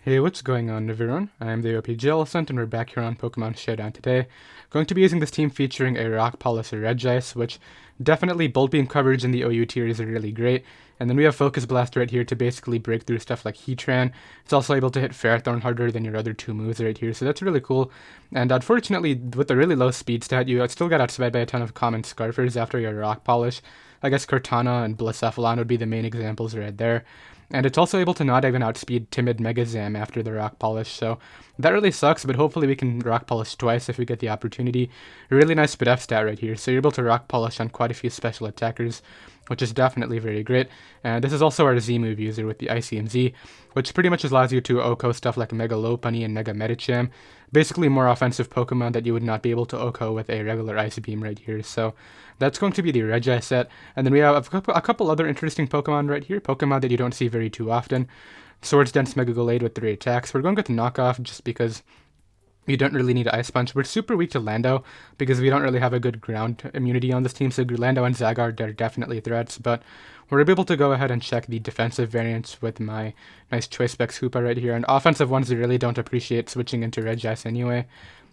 Hey, what's going on, everyone? I'm the OPJellicent, and we're back here on Pokemon Showdown today. Going to be using this team featuring a Rock Polish Regice, which definitely Bolt Beam coverage in the OU tier is really great. And then we have Focus Blast right here to basically break through stuff like Heatran. It's also able to hit Ferrothorn harder than your other two moves right here, so that's really cool. And unfortunately, with the really low speed stat, you still got outsped by a ton of common Scarfers after your Rock Polish. I guess Cortana and Blacephalon would be the main examples right there. And it's also able to not even outspeed Timid Mega Zam after the Rock Polish, so that really sucks, but hopefully we can Rock Polish twice if we get the opportunity. A really nice speed up stat right here, so you're able to Rock Polish on quite a few special attackers, which is definitely very great. And this is also our Z move user with the Icium Z, which pretty much allows you to OHKO stuff like Mega Lopunny and Mega Medicham. Basically more offensive Pokemon that you would not be able to OHKO with a regular Ice Beam right here. So that's going to be the Regice set. And then we have a couple other interesting Pokemon right here, Pokemon that you don't see very too often. Swords Dance Mega Gallade with 3 attacks. We're going with Knockoff just because you don't really need Ice Punch. We're super weak to Lando because we don't really have a good ground immunity on this team, so Lando and Zygarde are definitely threats, but we're able to go ahead and check the defensive variants with my nice Choice Specs Hoopa right here, and offensive ones we really don't appreciate switching into Regice anyway.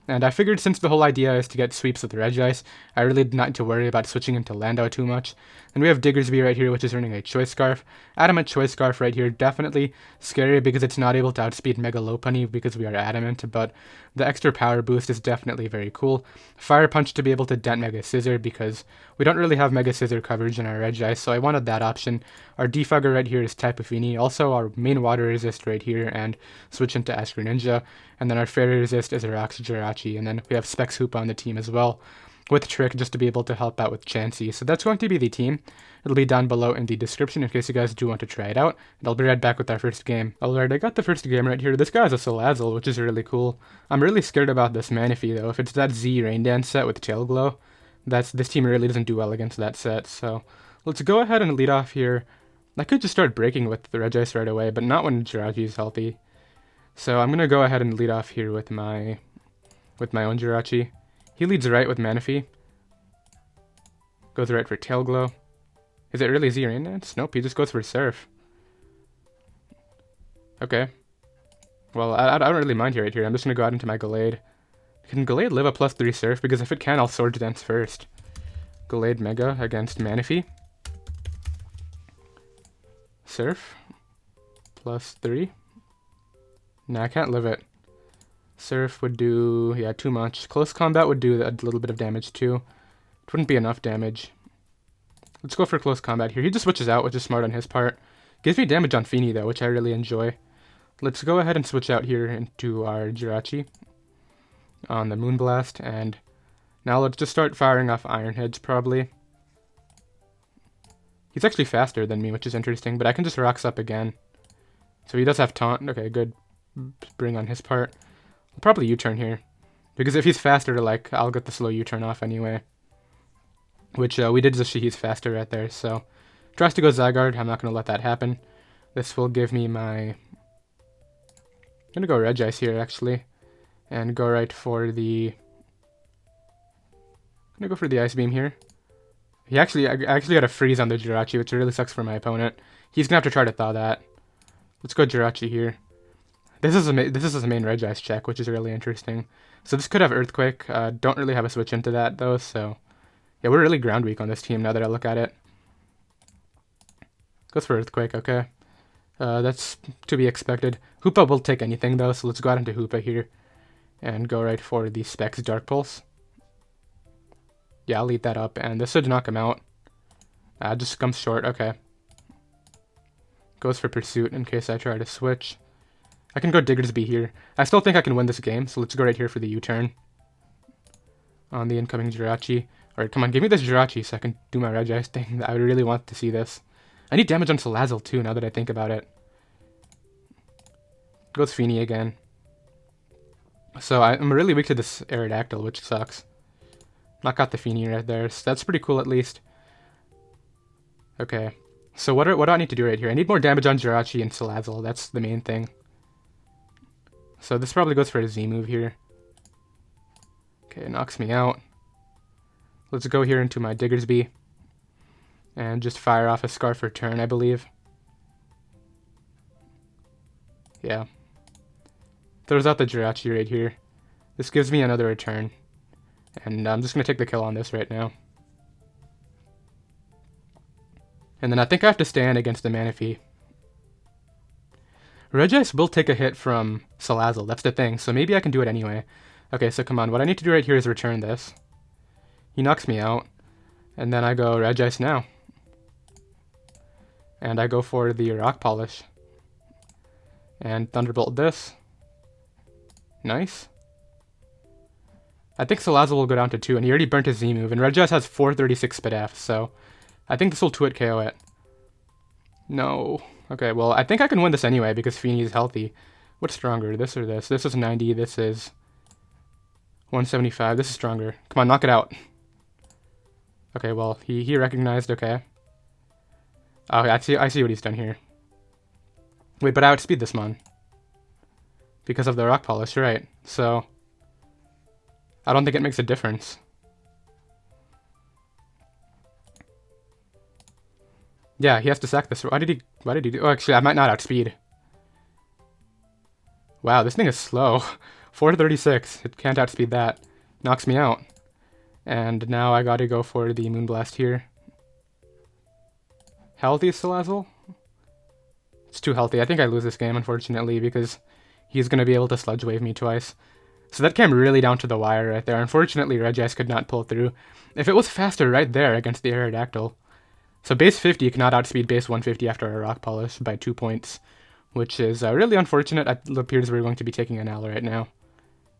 And I figured since the whole idea is to get sweeps with Regice, I really did not need to worry about switching into Lando too much. And we have Diggersby right here, which is earning a Choice Scarf. Adamant Choice Scarf right here, definitely scary because it's not able to outspeed Mega Lopunny because we are Adamant, but the extra power boost is definitely very cool. Fire Punch to be able to dent Mega Scissor because we don't really have Mega Scissor coverage in our Regice, so I wanted that option. Our Defogger right here is Tapu Fini, also our main Water Resist right here, and switch into Ash Greninja. And then our Fairy Resist is a Rocks Jirachi, and then we have Specs Hoopa on the team as well, with Trick just to be able to help out with Chansey. So that's going to be the team. It'll be down below in the description in case you guys do want to try it out. And I'll be right back with our first game. Alright, I got the first game right here. This guy is a Salazzle, which is really cool. I'm really scared about this Manaphy though. If it's that Z Rain Dance set with Tail Glow, this team really doesn't do well against that set. So let's go ahead and lead off here. I could just start breaking with the Regice right away, but not when Jirachi is healthy. So I'm going to go ahead and lead off here with my own Jirachi. He leads right with Manaphy. Goes right for Tail Glow. Is it really Z Rain Dance? Nope, he just goes for Surf. Okay. Well, I don't really mind here right here. I'm just going to go out into my Gallade. Can Gallade live a +3 Surf? Because if it can, I'll Swords Dance first. Gallade-Mega against Manaphy. Surf. +3. Nah, I can't live it. Surf would do, yeah, too much. Close Combat would do a little bit of damage too. It wouldn't be enough damage. Let's go for Close Combat here. He just switches out, which is smart on his part. Gives me damage on Fini though, which I really enjoy. Let's go ahead and switch out here into our Jirachi on the Moonblast, and now let's just start firing off Iron Heads probably. He's actually faster than me, which is interesting, but I can just Rocks up again. So he does have Taunt. Okay, good. Bring on his part. I'll probably U-turn here, because if he's faster, like, I'll get the slow U-turn off anyway, which we did just see he's faster right there. So tries to go Zygarde. I'm not going to let that happen. This will give me my, I'm going to go Regice here actually, and go right for the, I'm going to go for the Ice Beam here. I actually got a freeze on the Jirachi, which really sucks for my opponent. He's going to have to try to thaw that. Let's go Jirachi here. This is his main Regice check, which is really interesting. So this could have Earthquake. Don't really have a switch into that though, so yeah, we're really ground weak on this team now that I look at it. Goes for Earthquake, okay. That's to be expected. Hoopa will take anything though, so let's go out into Hoopa here and go right for the Specs Dark Pulse. Yeah, I'll lead that up, and this should knock him out. Just comes short, okay. Goes for Pursuit in case I try to switch. I can go Diggersby here. I still think I can win this game, so let's go right here for the U-turn on the incoming Jirachi. Alright, come on, give me this Jirachi so I can do my Regice thing. I really want to see this. I need damage on Salazzle too, now that I think about it. Goes Fini again. So I'm really weak to this Aerodactyl, which sucks. Knock out the Fini right there, so that's pretty cool at least. Okay, so what do I need to do right here? I need more damage on Jirachi and Salazzle, that's the main thing. So this probably goes for a Z move here. Okay, it knocks me out. Let's go here into my Diggersby and just fire off a Scarf for turn, I believe. Yeah. Throws out the Jirachi right here. This gives me another return. And I'm just going to take the kill on this right now. And then I think I have to stand against the Manaphy. Regice will take a hit from Salazzle, that's the thing, so maybe I can do it anyway. Okay, so come on, what I need to do right here is return this. He knocks me out, and then I go Regice now. And I go for the Rock Polish. And Thunderbolt this. Nice. I think Salazzle will go down to 2, and he already burnt his Z move, and Regice has 436 Spit F, so I think this will 2-hit KO it. No. Okay, well, I think I can win this anyway because Fini is healthy. What's stronger, this or this? This is 90, this is 175. This is stronger. Come on, knock it out. Okay, well, he recognized, okay. Oh, I see what he's done here. Wait, but I outspeed this mon. Because of the Rock Polish, right. So, I don't think it makes a difference. Yeah, he has to sack this. Why did he do? Oh, actually, I might not outspeed. Wow, this thing is slow. 436. It can't outspeed that. Knocks me out. And now I gotta go for the Moonblast here. Healthy Salazzle? It's too healthy. I think I lose this game, unfortunately, because he's gonna be able to Sludge Wave me twice. So that came really down to the wire right there. Unfortunately, Regice could not pull through. If it was faster right there against the Aerodactyl. So base 50 cannot outspeed base 150 after a Rock Polish by 2 points, which is really unfortunate. It appears we're going to be taking an L right now.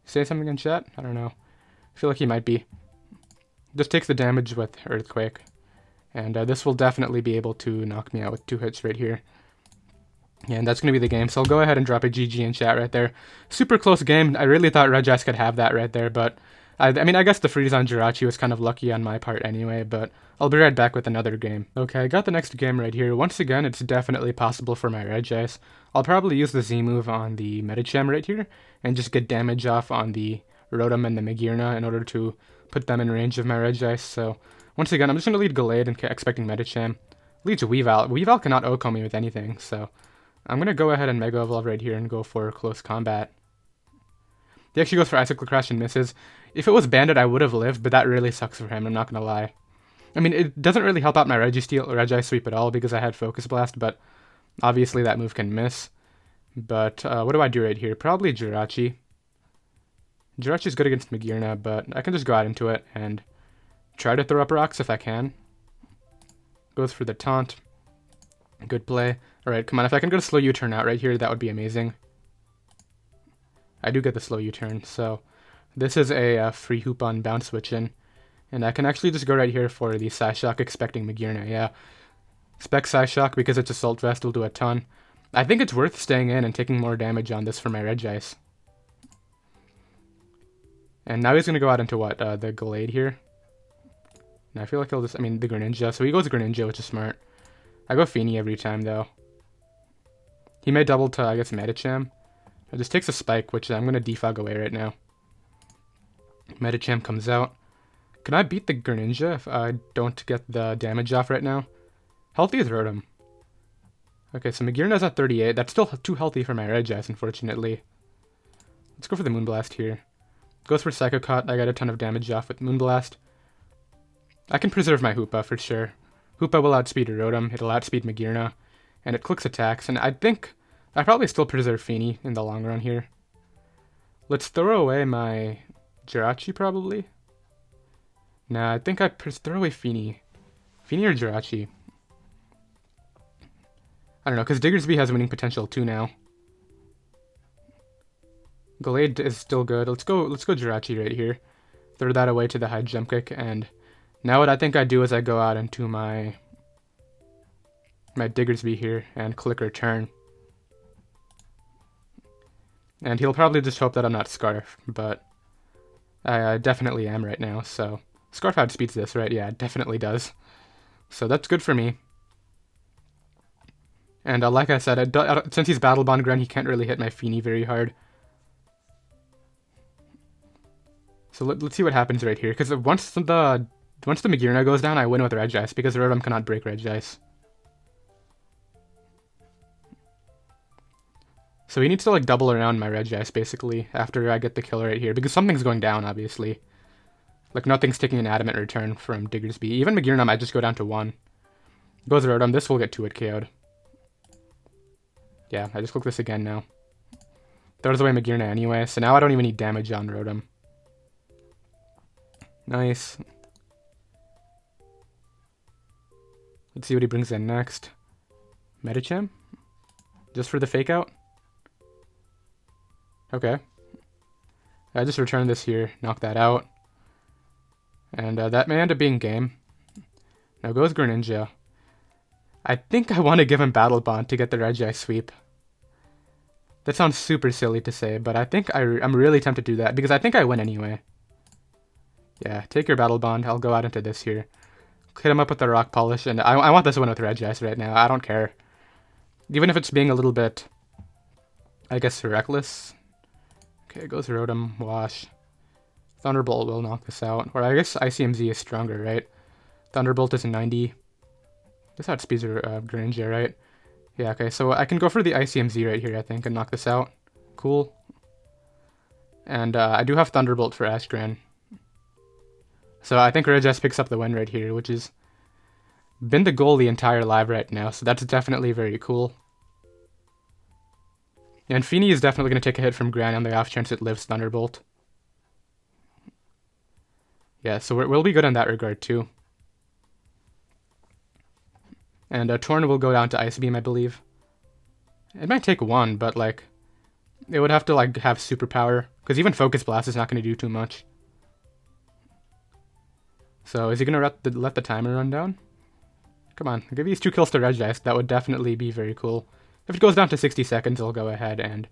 Say something in chat? I don't know. I feel like he might be. Just takes the damage with Earthquake. And this will definitely be able to knock me out with 2 hits right here. And that's going to be the game. So I'll go ahead and drop a GG in chat right there. Super close game. I really thought Regice could have that right there, but I mean, I guess the freeze on Jirachi was kind of lucky on my part anyway, but I'll be right back with another game. Okay, I got the next game right here. Once again, it's definitely possible for my Regice. I'll probably use the Z move on the Medicham right here, and just get damage off on the Rotom and the Magearna in order to put them in range of my Regice. So, once again, I'm just going to lead Gallade and expecting Medicham. Leads Weavile. Weavile cannot OHKO me with anything, so I'm going to go ahead and Mega Evolve right here and go for close combat. He actually goes for Icicle Crash and misses. If it was Bandit, I would have lived, but that really sucks for him, I'm not going to lie. I mean, it doesn't really help out my Regice sweep at all because I had Focus Blast, but obviously that move can miss. But what do I do right here? Probably Jirachi. Jirachi's good against Magearna, but I can just go out into it and try to throw up rocks if I can. Goes for the taunt. Good play. Alright, come on, if I can get a slow U-turn out right here, that would be amazing. I do get the slow U-turn, so this is a free hoop on bounce switch in. And I can actually just go right here for the Psyshock expecting Magearna, yeah. Spec Psyshock because it's Assault Vest will do a ton. I think it's worth staying in and taking more damage on this for my Regice. And now he's going to go out into what? The Gallade here. And I feel like he'll just, the Greninja. So he goes Greninja, which is smart. I go Fini every time, though. He may double to, I guess, Medicham. It just takes a Spike, which I'm going to defog away right now. Medicham comes out. Can I beat the Greninja if I don't get the damage off right now? Healthy is Rotom. Okay, so Magearna's at 38. That's still too healthy for my Regice, unfortunately. Let's go for the Moonblast here. Goes for Psycho Cut. I got a ton of damage off with Moonblast. I can preserve my Hoopa for sure. Hoopa will outspeed Rotom. It'll outspeed Magearna. And it clicks attacks. And I think I probably still preserve Fini in the long run here. Let's throw away my Jirachi probably. Nah, I think I throw away Fini. Fini or Jirachi? I don't know, because Diggersby has winning potential too now. Gallade is still good. Let's go Jirachi right here. Throw that away to the high jump kick, and now what I think I do is I go out into my Diggersby here and click return. And he'll probably just hope that I'm not Scarf, but I definitely am right now, so Scarf outspeeds this, right? Yeah, it definitely does. So that's good for me. And like I said, since he's Battle Bond Gren, he can't really hit my Fini very hard. So let's see what happens right here, because once the Magearna goes down, I win with Regice, because Rotom cannot break Regice. So he needs to like double around my Regice basically after I get the kill right here, because something's going down obviously. Like nothing's taking an Adamant return from Diggersby. Even Magearna might just go down to 1. Goes Rotom, this will get 2-hit KO'd. Yeah, I just click this again now. Throws away Magearna anyway, so now I don't even need damage on Rotom. Nice. Let's see what he brings in next. Medicham? Just for the fake out? Okay. I just returned this here, knock that out. And that may end up being game. Now goes Greninja. I think I want to give him Battle Bond to get the Regice sweep. That sounds super silly to say, but I think I'm really tempted to do that, because I think I win anyway. Yeah, take your Battle Bond, I'll go out into this here. Hit him up with the Rock Polish, and I want this one with Regice right now, I don't care. Even if it's being a little bit, I guess, reckless. Okay, goes Rotom, wash. Thunderbolt will knock this out. Or I guess Icium Z is stronger, right? Thunderbolt is a 90. This outspeeds Greninja, right? Yeah, okay, so I can go for the Icium Z right here, I think, and knock this out. Cool. And I do have Thunderbolt for Ashgran. So I think Regice picks up the win right here, which has been the goal the entire live right now, so that's definitely very cool. And Fini is definitely going to take a hit from Gran on the off chance it lives Thunderbolt. Yeah, so we'll be good in that regard too. And Torn will go down to Ice Beam, I believe. It might take 1, but like, it would have to like have superpower, because even Focus Blast is not going to do too much. So is he going to let the timer run down? Come on, give these 2 kills to Regice. That would definitely be very cool. If it goes down to 60 seconds, I'll go ahead and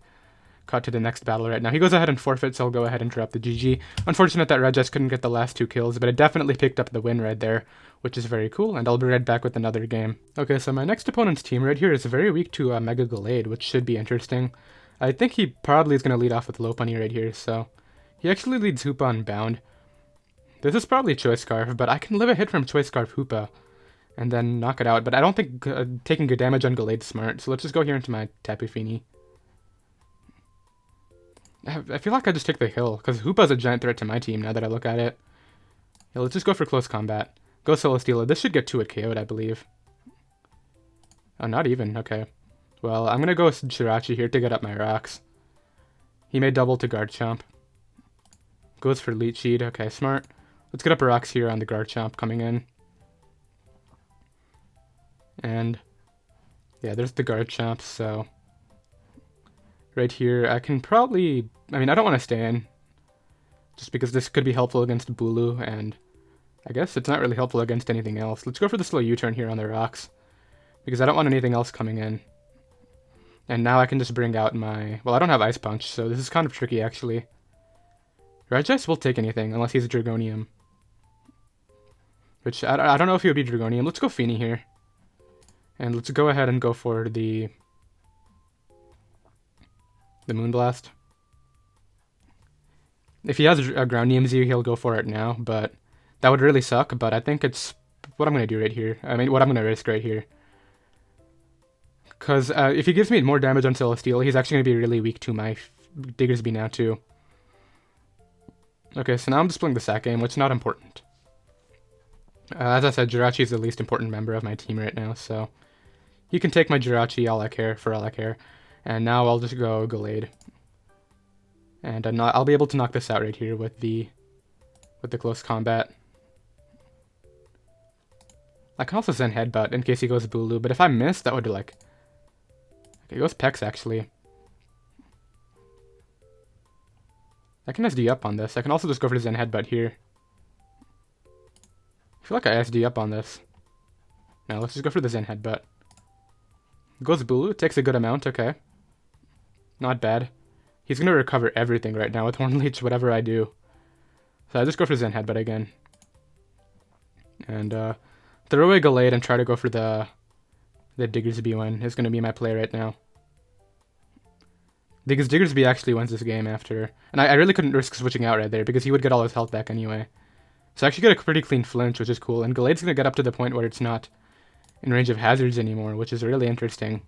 cut to the next battle right now. He goes ahead and forfeits, so I'll go ahead and drop the GG. Unfortunate that Regice couldn't get the last 2 kills, but it definitely picked up the win right there, which is very cool, and I'll be right back with another game. Okay, so my next opponent's team right here is very weak to Mega Gallade, which should be interesting. I think he probably is going to lead off with Lopunny right here, so he actually leads Hoopa Unbound. This is probably Choice Scarf, but I can live a hit from Choice Scarf Hoopa and then knock it out, but I don't think taking good damage on Gallade is smart, so let's just go here into my Tapu Fini. I feel like I just take the hill, because Hoopa's a giant threat to my team now that I look at it. Yeah, let's just go for close combat. Go Celesteela. This should get 2-hit KO'd, I believe. Oh, not even. Okay. Well, I'm going to go with Jirachi here to get up my rocks. He may double to Garchomp. Goes for Leech Seed. Okay, smart. Let's get up our rocks here on the Garchomp coming in. And yeah, there's the Garchomp, so right here I can probably, I mean, I don't want to stay in just because this could be helpful against Bulu, and I guess it's not really helpful against anything else. Let's go for the slow U-turn here on the rocks because I don't want anything else coming in. And now I can just bring out my, well, I don't have Ice Punch, so this is kind of tricky actually. Regice will take anything unless he's a Dragonium, which I don't know if he would be Dragonium. Let's go Fini here. And let's go ahead and go for the Moonblast. If he has a Ground EMZ, he'll go for it now, but that would really suck, but I think it's what I'm going to do right here. I mean, what I'm going to risk right here. Because if he gives me more damage on Celesteela, he's actually going to be really weak to my Diggersby now, too. Okay, so now I'm just playing the Sack game, which is not important. As I said, Jirachi is the least important member of my team right now, so he can take my Jirachi for all I care. And now I'll just go Gallade. And I'll be able to knock this out right here with the close combat. I can also Zen Headbutt in case he goes Bulu, but if I miss, that would be like... Okay, he goes Pex, actually. I can SD up on this. I can also just go for Zen Headbutt here. I feel like I SD up on this. Now let's just go for the Zen Headbutt. Goes Bulu, takes a good amount, okay. Not bad. He's going to recover everything right now with Horn Leech, whatever I do. So I just go for Zen Headbutt again. And throw away Gallade and try to go for the Diggersby one is going to be my play right now. Because Diggersby actually wins this game after... And I really couldn't risk switching out right there because he would get all his health back anyway. So I actually get a pretty clean flinch, which is cool. And Gallade's going to get up to the point where it's not in range of hazards anymore, which is really interesting.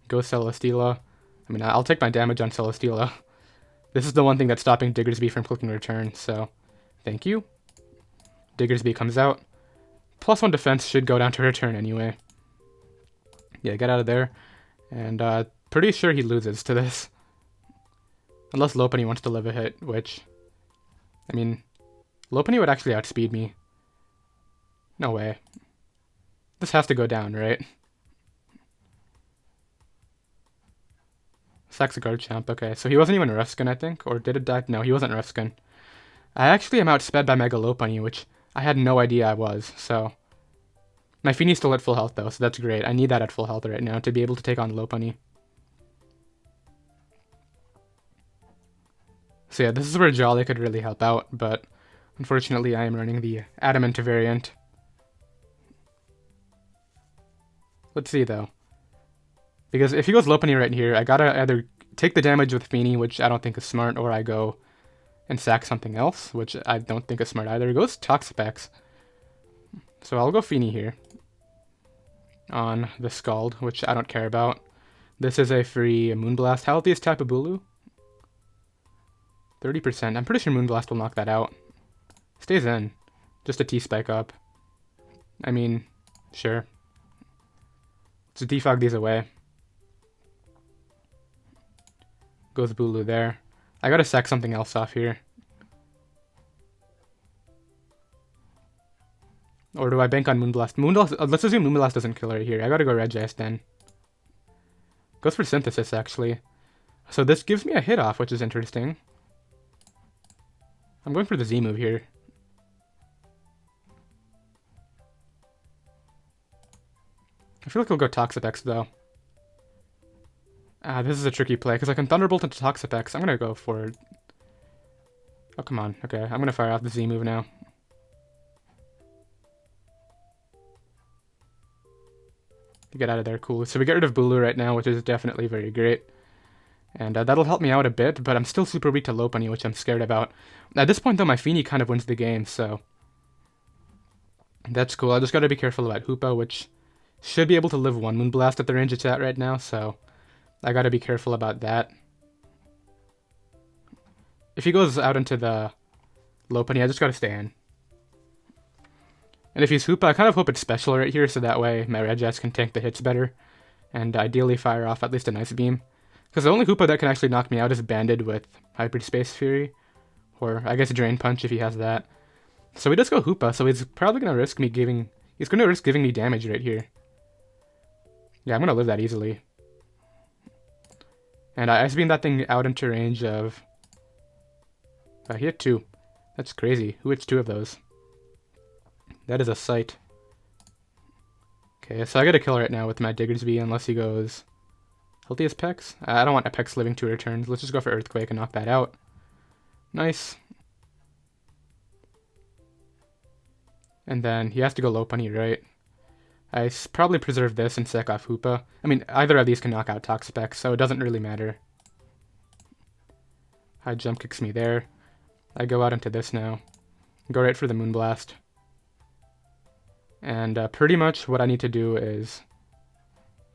Go Celesteela. I mean, I'll take my damage on Celesteela. This is the one thing that's stopping Diggersby from clicking return, so thank you. Diggersby comes out. +1 defense should go down to return anyway. Yeah, get out of there. And pretty sure he loses to this. Unless Lopunny wants to live a hit, which... I mean, Lopunny would actually outspeed me. No way. This has to go down, right? Sacks a Garchomp. Okay, so he wasn't even Ruskin, I think? Or did it die? No, he wasn't Ruskin. I actually am outsped by Mega Lopunny, which I had no idea I was, so... My Fini's still at full health, though, so that's great. I need that at full health right now to be able to take on Lopunny. So yeah, this is where Jolly could really help out, but unfortunately I am running the Adamant variant. Let's see, though. Because if he goes Lopunny right here, I gotta either take the damage with Fini, which I don't think is smart, or I go and sack something else, which I don't think is smart either. It goes Toxapex. So I'll go Fini here on the Scald, which I don't care about. This is a free Moonblast. How healthy is Tapu Bulu? 30%. I'm pretty sure Moonblast will knock that out. Stays in. Just a T-Spike up. I mean, sure. Let's defog these away. Goes Bulu there. I gotta sack something else off here. Or do I bank on Moonblast? Moonblast, let's assume Moonblast doesn't kill right here. I gotta go Regice then. Goes for Synthesis, actually. So this gives me a hit off, which is interesting. I'm going for the Z move here. I feel like he'll go Toxapex, though. This is a tricky play, because I can Thunderbolt into Toxapex. I'm gonna go for it. Oh, come on. Okay, I'm gonna fire off the Z move now. Get out of there, cool. So we get rid of Bulu right now, which is definitely very great. And that'll help me out a bit, but I'm still super weak to Lopunny, which I'm scared about. At this point, though, my Fini kind of wins the game, so... That's cool. I just gotta be careful about Hoopa, which should be able to live one Moonblast at the range it's at right now, so... I gotta be careful about that. If he goes out into the Lopunny, I just gotta stay in. And if he's Hoopa, I kind of hope it's special right here, so that way my Regice can tank the hits better. And ideally fire off at least a nice beam. Because the only Hoopa that can actually knock me out is Banded with Hyperspace Fury. Or, I guess, Drain Punch if he has that. So he does go Hoopa, so he's probably going to risk me giving... He's going to risk giving me damage right here. Yeah, I'm going to live that easily. And I beam that thing out into range of... he hit 2. That's crazy. Who hits 2 of those? That is a sight. Okay, so I got to kill right now with my Diggersby unless he goes... Healthy as Pex? I don't want Apex living 2 returns. Let's just go for Earthquake and knock that out. Nice. And then he has to go Lopunny, right? I probably preserve this and sack off Hoopa. I mean, either of these can knock out Toxapex, so it doesn't really matter. High jump kicks me there. I go out into this now. Go right for the Moonblast. And pretty much what I need to do is...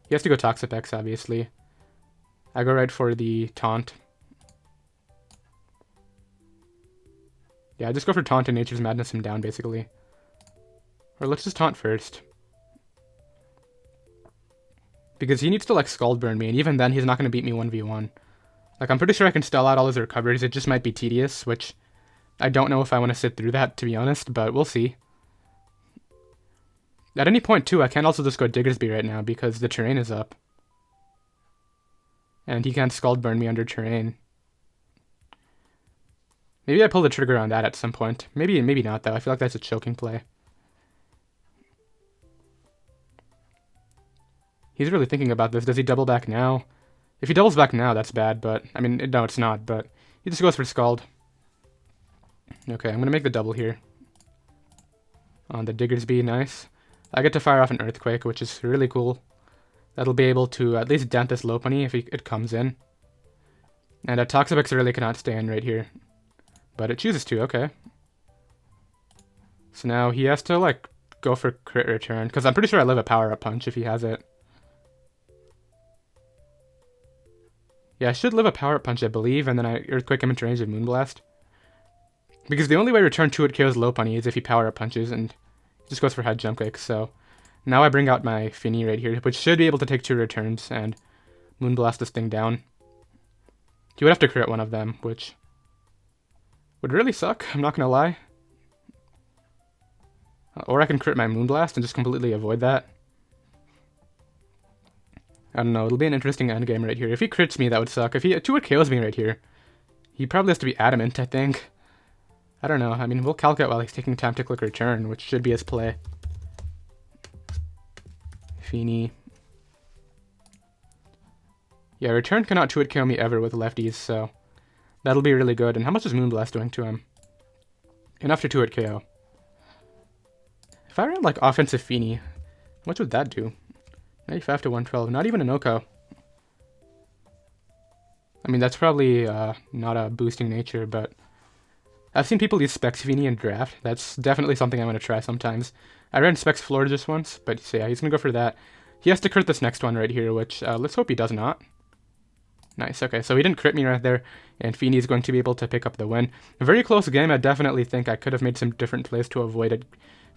He has to go Toxapex, obviously. I go right for the Taunt. Yeah, I just go for Taunt and Nature's Madness him down, basically. Or let's just Taunt first. Because he needs to, like, Scald Burn me, and even then he's not going to beat me 1v1. Like, I'm pretty sure I can stall out all his recoveries, it just might be tedious, which... I don't know if I want to sit through that, to be honest, but we'll see. At any point, too, I can also just go Diggersby right now, because the terrain is up. And he can't Scald Burn me under terrain. Maybe I pull the trigger on that at some point. Maybe not, though. I feel like that's a choking play. He's really thinking about this. Does he double back now? If he doubles back now, that's bad, but... I mean, no, it's not, but... He just goes for Scald. Okay, I'm going to make the double here. On the Diggersby, nice. I get to fire off an Earthquake, which is really cool. That'll be able to at least dent this Lopunny if it comes in. And Toxapex really cannot stay in right here. But it chooses to, okay. So now he has to, like, go for crit return. Because I'm pretty sure I live a power-up punch if he has it. Yeah, I should live a Power Punch, I believe, and then I Earthquake him into range of Moonblast. Because the only way return 2 it KOs Lopunny is if he Power Up Punches, and he just goes for Head Jump Kick, so... Now I bring out my Fini right here, which should be able to take 2 returns, and Moonblast this thing down. He would have to crit one of them, which would really suck, I'm not gonna lie. Or I can crit my Moonblast and just completely avoid that. I don't know, it'll be an interesting endgame right here. If he crits me, that would suck. If he 2 KOs me right here, he probably has to be Adamant, I think. I don't know, I mean, we'll calc it while he's taking time to click return, which should be his play. Fini. Yeah, return cannot 2-hit KO me ever with lefties, so that'll be really good. And how much is Moonblast doing to him? Enough to 2-hit KO. If I ran like offensive Fini, how much would that do? 95 to 112, not even an Oko. I mean, that's probably not a boosting nature, but I've seen people use Specs Fini in draft. That's definitely something I'm going to try sometimes. I ran Specs Florida just once, but so yeah, he's going to go for that. He has to crit this next one right here, which let's hope he does not. Nice, okay, so he didn't crit me right there, and Fini is going to be able to pick up the win. A very close game. I definitely think I could have made some different plays to avoid it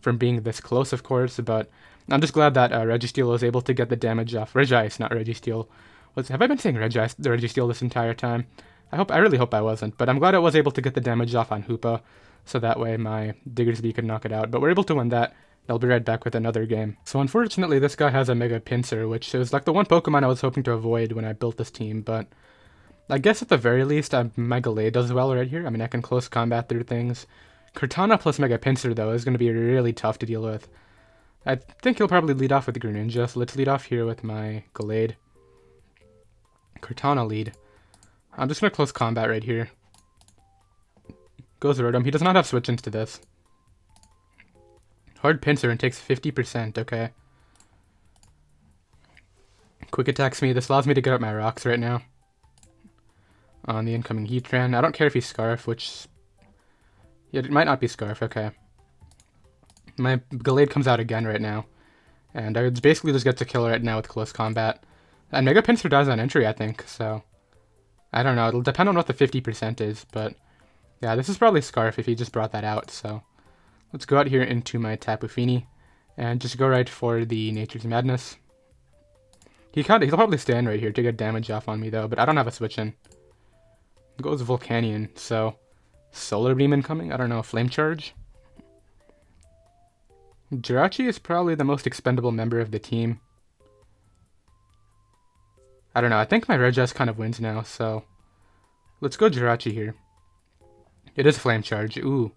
from being this close, of course, but I'm just glad that Registeel was able to get the damage off. Regice, not Registeel. Have I been saying Regice, the Registeel this entire time? I really hope I wasn't, but I'm glad I was able to get the damage off on Hoopa, so that way my Diggersby could knock it out. But we're able to win that. I'll be right back with another game. So unfortunately, this guy has a Mega Pinsir, which is like the one Pokemon I was hoping to avoid when I built this team, but I guess at the very least, my Gallade does well right here. I mean, I can close combat through things. Cortana plus Mega Pinsir, though, is going to be really tough to deal with. I think he'll probably lead off with Greninja, so let's lead off here with my Gallade. Cortana lead. I'm just going to close combat right here. Goes Rotom. He does not have switch into this. Hard Pinsir and takes 50%, okay. Quick attacks me. This allows me to get up my rocks right now. On the incoming Heatran. I don't care if he's Scarf, which... Yeah, it might not be Scarf, okay. My Gallade comes out again right now. And I basically just get to kill right now with close combat. And Mega Pinsir dies on entry, I think, so... I don't know, it'll depend on what the 50% is, but... Yeah, this is probably Scarf if he just brought that out, so... Let's go out here into my Tapu Fini, and just go right for the Nature's Madness. He'll probably stand right here to get damage off on me though, but I don't have a switch in. Goes Volcanion, so Solar Beam incoming? I don't know, Flame Charge? Jirachi is probably the most expendable member of the team. I don't know, I think my Regice kind of wins now, so let's go Jirachi here. It is Flame Charge, ooh.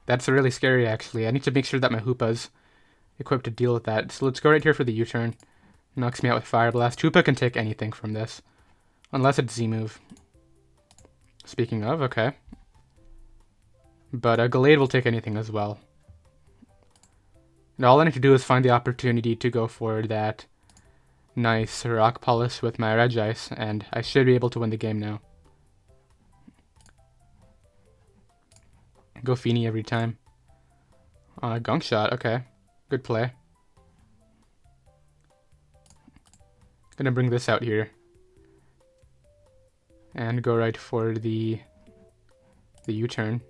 That's really scary, actually. I need to make sure that my Hoopa's equipped to deal with that. So let's go right here for the U-turn. Knocks me out with Fire Blast. Hoopa can take anything from this. Unless it's Z-move. Speaking of, okay. But Gallade will take anything as well. And all I need to do is find the opportunity to go for that nice Rock Polish with my Regice, and I should be able to win the game now. Go Fini every time. Gunk Shot, okay. Good play. Gonna bring this out here. And go right for the U-turn.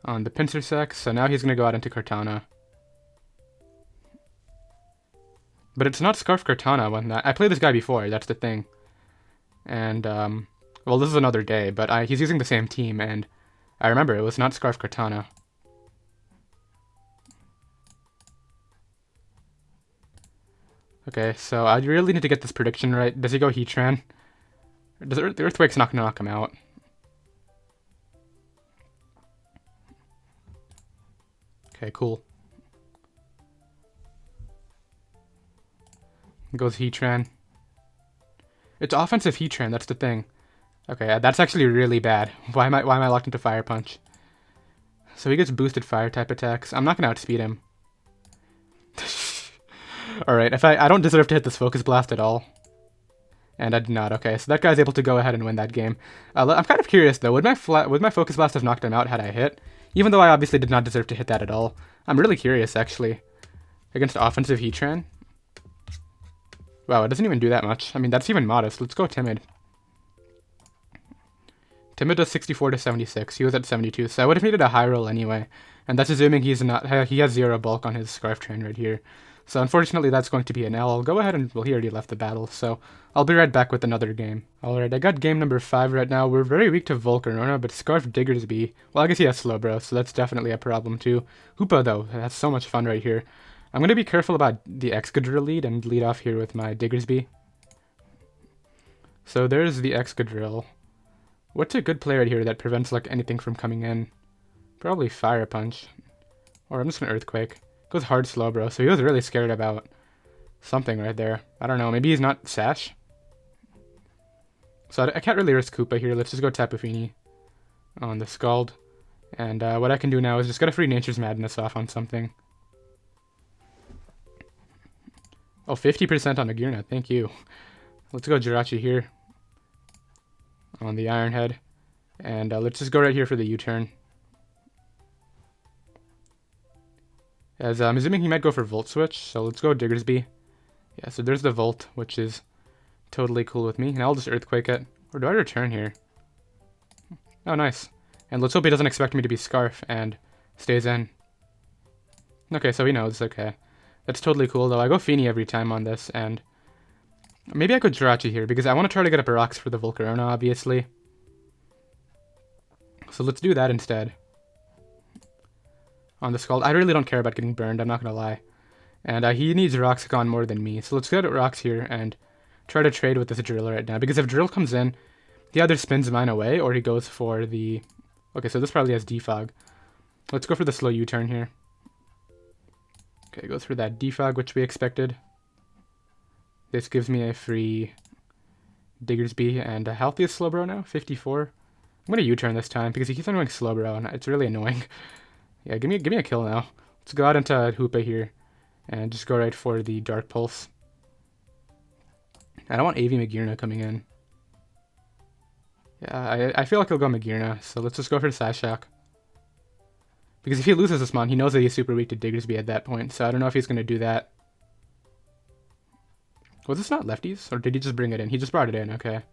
On the Pinsir Sec, so now he's gonna go out into Cortana. But it's not Scarf Cortana when I played this guy before, that's the thing. And, well, this is another day, but he's using the same team, and I remember it was not Scarf Cortana. Okay, so I really need to get this prediction right. Does he go Heatran? The Earthquake's not going to knock him out. Okay, cool. Goes Heatran. It's offensive Heatran, that's the thing. Okay, that's actually really bad. Why am I locked into Fire Punch? So he gets boosted fire type attacks. I'm not gonna outspeed him. Alright, I don't deserve to hit this Focus Blast at all. And I did not. Okay, so that guy's able to go ahead and win that game. I'm kind of curious though, would my Focus Blast have knocked him out had I hit? Even though I obviously did not deserve to hit that at all. I'm really curious actually. Against offensive Heatran. Wow, it doesn't even do that much. I mean, that's even modest. Let's go Timid. Timid does 64 to 76. He was at 72, so I would have needed a high roll anyway. And that's assuming he has 0 bulk on his Scarf Train right here. So unfortunately, that's going to be an L. I'll go ahead and, well, he already left the battle, so I'll be right back with another game. Alright, I got game number 5 right now. We're very weak to Volcarona, but Scarf Diggersby, well, I guess he has Slowbro, so that's definitely a problem too. Hoopa, though, that's so much fun right here. I'm going to be careful about the Excadrill lead and lead off here with my Diggersby. So there's the Excadrill. What's a good play right here that prevents like anything from coming in? Probably Fire Punch. Or I'm just gonna Earthquake. Goes hard Slowbro, so he was really scared about something right there. I don't know, maybe he's not Sash? So I can't really risk Koopa here. Let's just go Tapu Fini on the Scald. And what I can do now is just get a free Nature's Madness off on something. Oh, 50% on Agirna, thank you. Let's go Jirachi here on the Iron Head. And let's just go right here for the U-turn. As I'm assuming he might go for Volt Switch, so let's go Diggersby. Yeah, so there's the Volt, which is totally cool with me. And I'll just Earthquake it. Or do I return here? Oh, nice. And let's hope he doesn't expect me to be Scarf and stays in. Okay, so he knows, okay. That's totally cool, though. I go Fini every time on this, and maybe I could Jirachi here, because I want to try to get up a rocks for the Volcarona, obviously. So let's do that instead. On the Scald. I really don't care about getting burned, I'm not going to lie. And he needs Roxicon more than me, so let's get Rocks here and try to trade with this Drill right now, because if Drill comes in, he either spins mine away, or he goes for the... Okay, so this probably has Defog. Let's go for the slow U-turn here. Okay, goes for that Defog, which we expected. This gives me a free Diggersby and a healthiest Slowbro now, 54. I'm going to U-turn this time because he keeps on going Slowbro and it's really annoying. Yeah, give me a kill now. Let's go out into Hoopa here and just go right for the Dark Pulse. I don't want AV Magirna coming in. Yeah, I feel like he'll go Magirna, so let's just go for Psyshock. Because if he loses this mon, he knows that he's super weak to Diggersby at that point, so I don't know if he's going to do that. Was this not lefties? Or did he just bring it in? He just brought it in, okay.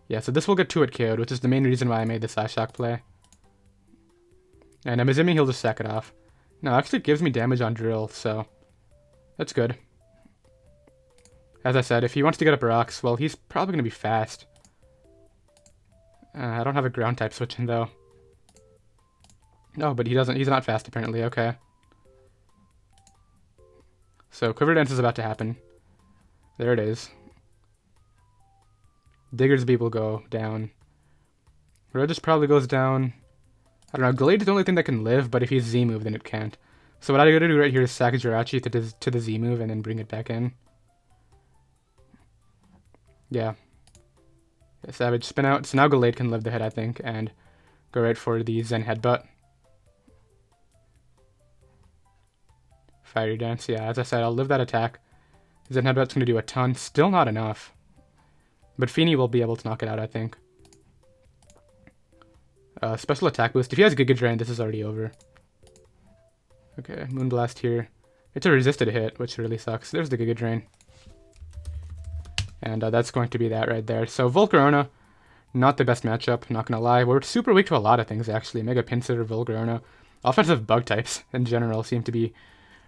Yeah, so this will get 2-hit KO'd, which is the main reason why I made the Psyshock play. And I'm assuming he'll just sack it off. No, actually it gives me damage on Drill, so that's good. As I said, if he wants to get up rocks, well, he's probably going to be fast. I don't have a ground type switching, though. No, but he doesn't. He's not fast, apparently. Okay. So, Quiver Dance is about to happen. There it is. Diggersby will go down. Regice probably goes down. I don't know. Gallade is the only thing that can live, but if he's Z-move, then it can't. So what I gotta do right here is sack Jirachi to the Z-move and then bring it back in. Yeah. Savage spin out. So now Gallade can live the hit, I think, and go right for the Zen Headbutt. Fiery Dance, yeah, as I said, I'll live that attack. Zen Headbutt's going to do a ton. Still not enough. But Fini will be able to knock it out, I think. Special attack boost. If he has Giga Drain, this is already over. Okay, Moonblast here. It's a resisted hit, which really sucks. There's the Giga Drain. And that's going to be that right there. So Volcarona, not the best matchup, not going to lie. We're super weak to a lot of things, actually. Mega Pinsir, Volcarona. Offensive bug types, in general, seem to be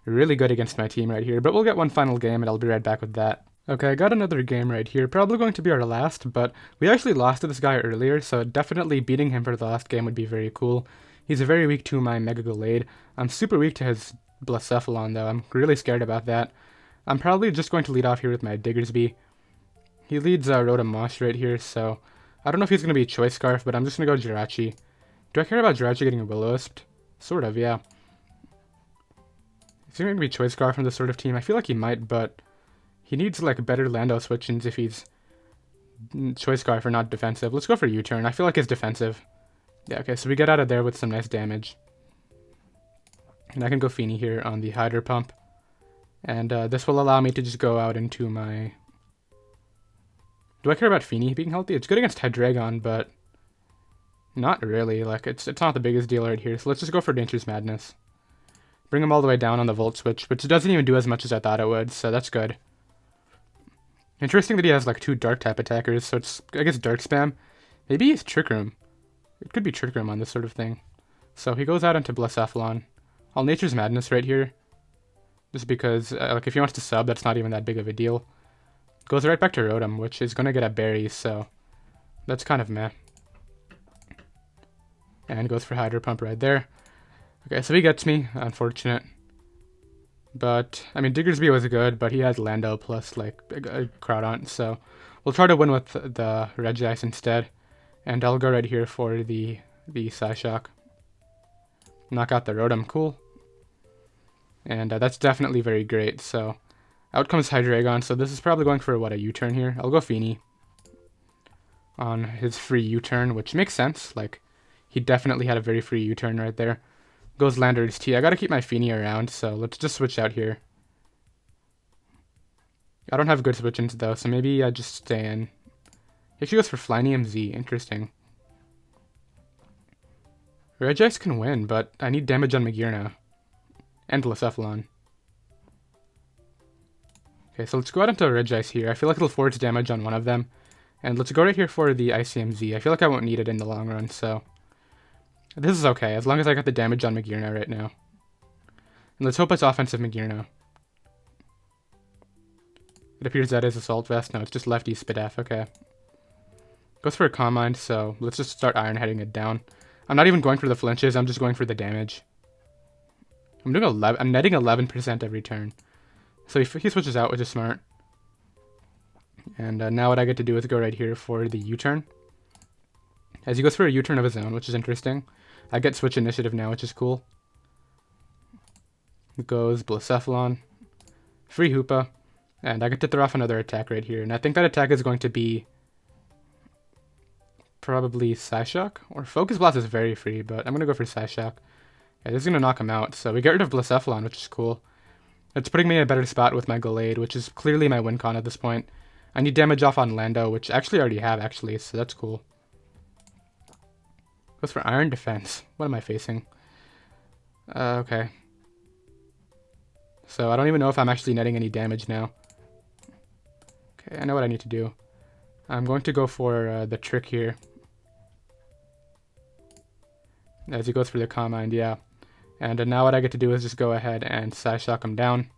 really good against my team right here, but we'll get one final game and I'll be right back with that. Okay, I got another game right here, probably going to be our last, but we actually lost to this guy earlier, so definitely beating him for the last game would be very cool. He's very weak to my Mega Gallade. I'm super weak to his Blacephalon though, I'm really scared about that. I'm probably just going to lead off here with my Diggersby. He leads Rotom Mosh right here, so I don't know if he's going to be Choice Scarf, but I'm just going to go Jirachi. Do I care about Jirachi getting a Will-O-Wisp? Sort of, yeah. Is he going to be Choice Scarf from this sort of team? I feel like he might, but he needs like better Lando switch-ins if he's Choice Scarf or not defensive. Let's go for U-turn. I feel like it's defensive. Yeah, okay, so we get out of there with some nice damage. And I can go Fini here on the Hydro Pump. And this will allow me to just go out into my... Do I care about Fini being healthy? It's good against Hydreigon, but not really. Like, it's not the biggest deal right here. So let's just go for Nature's Madness. Bring him all the way down on the Volt Switch, which doesn't even do as much as I thought it would, so that's good. Interesting that he has like 2 dark type attackers, so it's, I guess, dark spam. Maybe he's Trick Room. It could be Trick Room on this sort of thing. So he goes out into Blacephalon. All Nature's Madness right here. Just because, like, if he wants to sub, that's not even that big of a deal. Goes right back to Rotom, which is going to get a berry, so that's kind of meh. And goes for Hydro Pump right there. Okay, so he gets me. Unfortunate. But, I mean, Diggersby was good, but he has Lando plus, like, a Groudon, so we'll try to win with the Regice instead. And I'll go right here for the Psyshock. Knock out the Rotom, cool. And that's definitely very great, so out comes Hydreigon, so this is probably going for, what, a U-turn here? I'll go Fini on his free U-turn, which makes sense, like, he definitely had a very free U-turn right there. Goes Landorus T. I gotta keep my Fini around, so let's just switch out here. I don't have good switch-ins though, so maybe I just stay in. He actually goes for Flynium Z. Interesting. Regice can win, but I need damage on Magearna. And Blacephalon. Okay, so let's go out into Regice here. I feel like it'll force damage on one of them. And let's go right here for the Icium Z. I feel like I won't need it in the long run, so this is okay, as long as I got the damage on Magearna right now. And let's hope it's offensive Magearna. It appears that is Assault Vest. No, it's just Lefty Spidef. Okay. Goes for a Calm Mind, so let's just start Iron Heading it down. I'm not even going for the flinches, I'm just going for the damage. I'm netting 11% every turn. So he switches out, which is smart. And now what I get to do is go right here for the U-turn. As he goes for a U-turn of his own, which is interesting. I get switch initiative now, which is cool. It goes Blacephalon, free Hoopa, and I get to throw off another attack right here. And I think that attack is going to be probably Psyshock, or Focus Blast is very free, but I'm going to go for Psyshock. Yeah, this is going to knock him out, so we get rid of Blacephalon, which is cool. It's putting me in a better spot with my Gallade, which is clearly my win con at this point. I need damage off on Lando, which I actually already have, so that's cool. Goes for Iron Defense. What am I facing? Okay. So I don't even know if I'm actually netting any damage now. Okay, I know what I need to do. I'm going to go for the trick here. As he goes for the Calm Mind, yeah. And now what I get to do is just go ahead and Psyshock him down.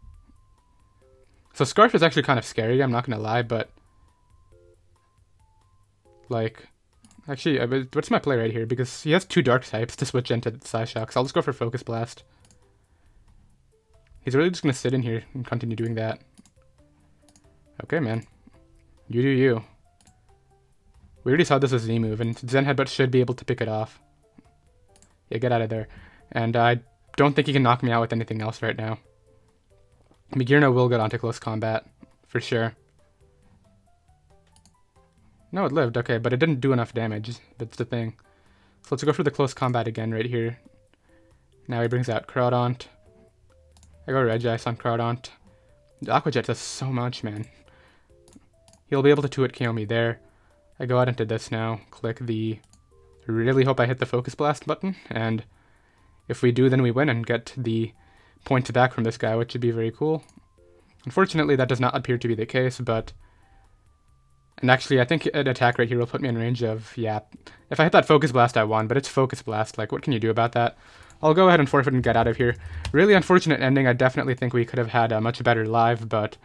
So Scarf is actually kind of scary, I'm not going to lie, but like, actually, what's my play right here? Because he has 2 dark types to switch into Psyshock, so I'll just go for Focus Blast. He's really just going to sit in here and continue doing that. Okay, man. You do you. We already saw this as Z move, and Zen Headbutt should be able to pick it off. Yeah, get out of there. And I don't think he can knock me out with anything else right now. Magearna will get onto close combat, for sure. No, it lived, okay, but it didn't do enough damage. That's the thing. So let's go for the close combat again right here. Now he brings out Groudon. I go Regice on Groudon. The Aqua Jet does so much, man. He'll be able to 2-hit KO me there. I go out into this now, click the... really hope I hit the Focus Blast button, and if we do, then we win and get the points back from this guy, which would be very cool. Unfortunately, that does not appear to be the case, but... and actually, I think an attack right here will put me in range of... yeah, if I hit that Focus Blast, I won, but it's Focus Blast. Like, what can you do about that? I'll go ahead and forfeit and get out of here. Really unfortunate ending. I definitely think we could have had a much better live, but...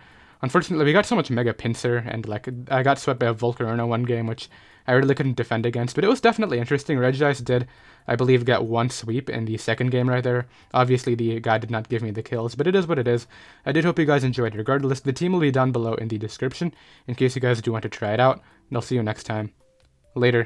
unfortunately, we got so much Mega Pinsir, and like I got swept by a Volcarona one game, which I really couldn't defend against. But it was definitely interesting. Regice did, I believe, get 1 sweep in the second game right there. Obviously, the guy did not give me the kills, but it is what it is. I did hope you guys enjoyed. Regardless, the team will be down below in the description in case you guys do want to try it out, and I'll see you next time. Later.